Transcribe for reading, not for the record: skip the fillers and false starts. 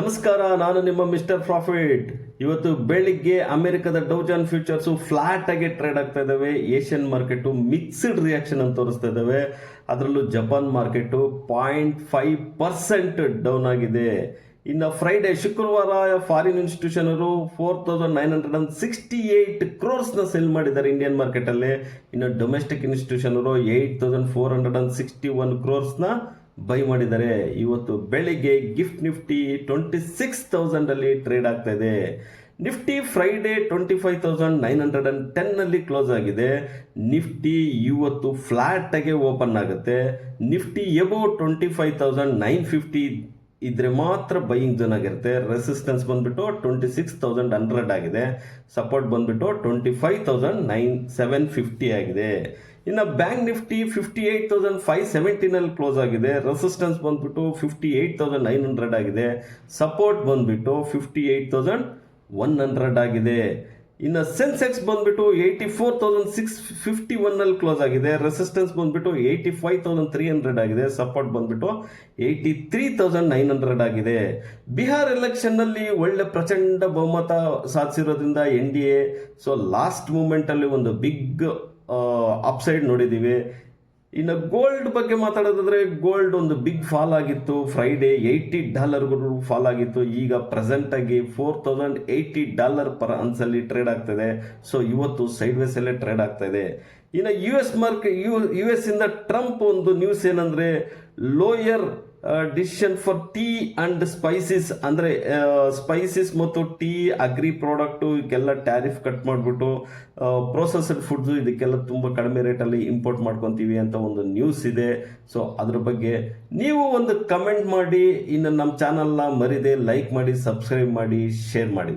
ನಮಸ್ಕಾರ, ನಾನು ನಿಮ್ಮ ಮಿಸ್ಟರ್ ಪ್ರಾಫಿಟ್. ಇವತ್ತು ಬೆಳಿಗ್ಗೆ ಅಮೆರಿಕದ ಡೌ ಜೋನ್ಸ್ ಫ್ಯೂಚರ್ಸ್ ಫ್ಲಾಟ್ ಆಗಿ ಟ್ರೇಡ್ ಆಗ್ತಾ ಇದಾವೆ. ಏಷ್ಯನ್ ಮಾರ್ಕೆಟ್ ಮಿಕ್ಸ್ಡ್ ರಿಯಾಕ್ಷನ್ ಅಂತ ತೋರಿಸ್ತಾ ಇದಾವೆ. ಅದರಲ್ಲೂ ಜಪಾನ್ ಮಾರ್ಕೆಟ್ 0.5% ಡೌನ್ ಆಗಿದೆ. ಇನ್ನು ಫ್ರೈಡೆ ಶುಕ್ರವಾರ ಫಾರಿನ್ ಇನ್ಸ್ಟಿಟ್ಯೂಷನ್ ಅವರು 4,968 ಕ್ರೋರ್ಸ್ನ ಸೆಲ್ ಮಾಡಿದ್ದಾರೆ ಇಂಡಿಯನ್ ಮಾರ್ಕೆಟ್ ಅಲ್ಲಿ. ಇನ್ನು ಡೊಮೆಸ್ಟಿಕ್ ಇನ್ಸ್ಟಿಟ್ಯೂಷನ್ ಅವರು 8,461 ಕ್ರೋರ್ಸ್ನ ಬೈ ಮಾಡಿದ್ದಾರೆ. ಇವತ್ತು ಬೆಳಿಗ್ಗೆ ಗಿಫ್ಟ್ ನಿಫ್ಟಿ 26,000 ಅಲ್ಲಿ ಟ್ರೇಡ್ ಆಗ್ತಾ ಇದೆ. ನಿಫ್ಟಿ ಫ್ರೈಡೆ 25,910 ಅಲ್ಲಿ ಕ್ಲೋಸ್ ಆಗಿದೆ. ನಿಫ್ಟಿ ಇವತ್ತು ಫ್ಲಾಟ್ ಆಗಿ ಓಪನ್ ಆಗುತ್ತೆ. ನಿಫ್ಟಿ ಎಬೋ 25,950 ಇದ್ರೆ ಮಾತ್ರ ಬೈಯಿಂಗ್ ಝೋನ್ ಆಗಿರುತ್ತೆ. ರೆಸಿಸ್ಟೆನ್ಸ್ ಬಂದ್ಬಿಟ್ಟು 26,100 ಆಗಿದೆ. ಸಪೋರ್ಟ್ ಬಂದ್ಬಿಟ್ಟು 25,750 ಆಗಿದೆ. ಇನ್ನು ಬ್ಯಾಂಕ್ ನಿಫ್ಟಿ 58,570 ಕ್ಲೋಸ್ ಆಗಿದೆ. ರೆಸಿಸ್ಟೆನ್ಸ್ ಬಂದ್ಬಿಟ್ಟು 58,900 ಆಗಿದೆ. ಸಪೋರ್ಟ್ ಬಂದ್ಬಿಟ್ಟು 58,100 ಆಗಿದೆ. ಇನ್ನು ಸೆನ್ಸೆಕ್ಸ್ ಬಂದ್ಬಿಟ್ಟು 84,651 ಕ್ಲೋಸ್ ಆಗಿದೆ. ರೆಸಿಸ್ಟೆನ್ಸ್ ಬಂದ್ಬಿಟ್ಟು 85,300 ಆಗಿದೆ. ಸಪೋರ್ಟ್ ಬಂದ್ಬಿಟ್ಟು 83,900 ಆಗಿದೆ. ಬಿಹಾರ್ ಎಲೆಕ್ಷನ್ ನಲ್ಲಿ ಒಳ್ಳೆ ಪ್ರಚಂಡ ಬಹುಮತ ಸಾಧಿಸಿರೋದ್ರಿಂದ NDA ಲಾಸ್ಟ್ ಮೂಮೆಂಟ್ ಅಲ್ಲಿ ಒಂದು ಬಿಗ್ ಅಪ್ಸೈಡ್ ನೋಡಿದ್ದೀವಿ. ಇನ್ನು ಗೋಲ್ಡ್ ಬಗ್ಗೆ ಮಾತಾಡೋದಾದ್ರೆ ಗೋಲ್ಡ್ ಒಂದು ಬಿಗ್ ಫಾಲ್ ಆಗಿತ್ತು. ಫ್ರೈಡೆ $80 ಫಾಲ್ ಆಗಿತ್ತು. ಈಗ ಪ್ರೆಸೆಂಟ್ ಆಗಿ $4,080 ಪರ್ ಅನ್ಸಲ್ಲಿ ಟ್ರೇಡ್ ಆಗ್ತದೆ. ಇವತ್ತು ಸೈಡ್ ವೇಸ್ ಅಲ್ಲೇ ಟ್ರೇಡ್ ಆಗ್ತಾ ಇದೆ. ಇನ್ನು US ಇಂದ ಟ್ರಂಪ್ ಒಂದು ನ್ಯೂಸ್ ಏನಂದ್ರೆ lower decision for tea and spices, ಅಂದ್ರೆ ಸ್ಪೈಸಸ್ ಮತ್ತು ಟೀ ಅಗ್ರಿ ಪ್ರಾಡಕ್ಟು ಇದಕ್ಕೆಲ್ಲ ಟ್ಯಾರಿಫ್ ಕಟ್ ಮಾಡಿಬಿಟ್ಟು ಪ್ರೊಸೆಸ್ಡ್ ಫುಡ್ಸು ಇದಕ್ಕೆಲ್ಲ ತುಂಬ ಕಡಿಮೆ ರೇಟಲ್ಲಿ ಇಂಪೋರ್ಟ್ ಮಾಡ್ಕೊತೀವಿ ಅಂತ ಒಂದು ನ್ಯೂಸ್ ಇದೆ. ಅದ್ರ ಬಗ್ಗೆ ನೀವು ಒಂದು ಕಮೆಂಟ್ ಮಾಡಿ. ಇನ್ನು ನಮ್ಮ ಚಾನಲ್ನ ಮರಿದೆ ಲೈಕ್ ಮಾಡಿ, ಸಬ್ಸ್ಕ್ರೈಬ್ ಮಾಡಿ, ಶೇರ್ ಮಾಡಿ.